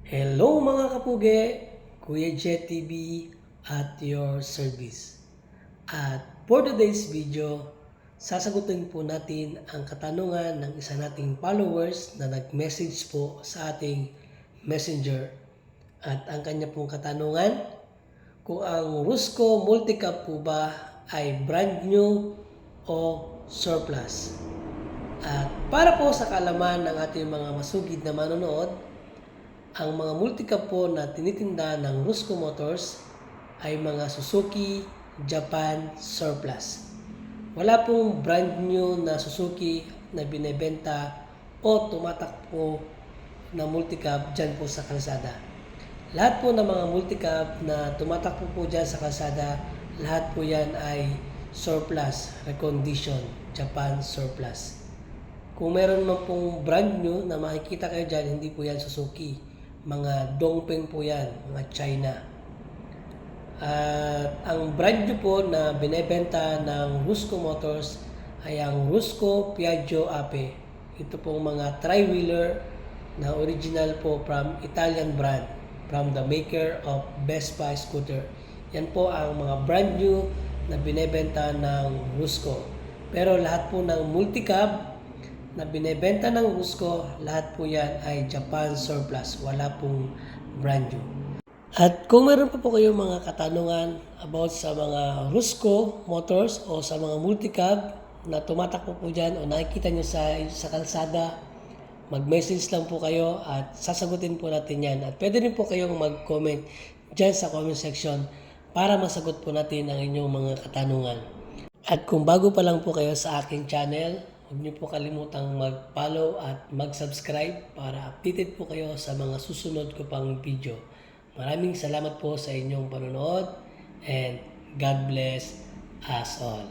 Hello mga kapuge, Kuya Jet TV at your service. At for today's video, sasagutin po natin ang katanungan ng isa nating followers na nag-message po sa ating messenger. At ang kanya pong katanungan, kung ang Rusco Multicab po ba ay brand new o surplus. At para po sa kaalaman ng ating mga masugid na manonood, ang mga multicab po na tinitinda ng Rusco Motors ay mga Suzuki Japan Surplus. Wala pong brand new na Suzuki na binebenta o tumatakbo na multicab dyan po sa kalsada. Lahat po ng mga multicab na tumatakbo po dyan sa kalsada, lahat po yan ay surplus, recondition, Japan Surplus. Kung meron man pong brand new na makikita kayo dyan, hindi po yan Suzuki. Mga Dongfeng po yan, mga China. At ang brand new po na binebenta ng Rusco Motors ay ang Rusco Piaggio Ape. Ito pong mga tri-wheeler na original po from Italian brand, from the maker of Vespa scooter. Yan po ang mga brand new na binebenta ng Rusco. Pero lahat po ng multicab na binebenta ng Rusco, lahat po yan ay Japan Surplus. Wala pong brand new. At kung meron pa po kayong mga katanungan about sa mga Rusco Motors o sa mga multicab na tumatakbo po dyan o nakikita nyo sa kalsada, mag-message lang po kayo at sasagutin po natin yan. At pwede rin po kayong mag-comment dyan sa comment section para masagot po natin ang inyong mga katanungan. At kung bago pa lang po kayo sa aking channel, huwag niyo po kalimutang mag-follow at mag-subscribe para updated po kayo sa mga susunod ko pang video. Maraming salamat po sa inyong panonood and God bless us all.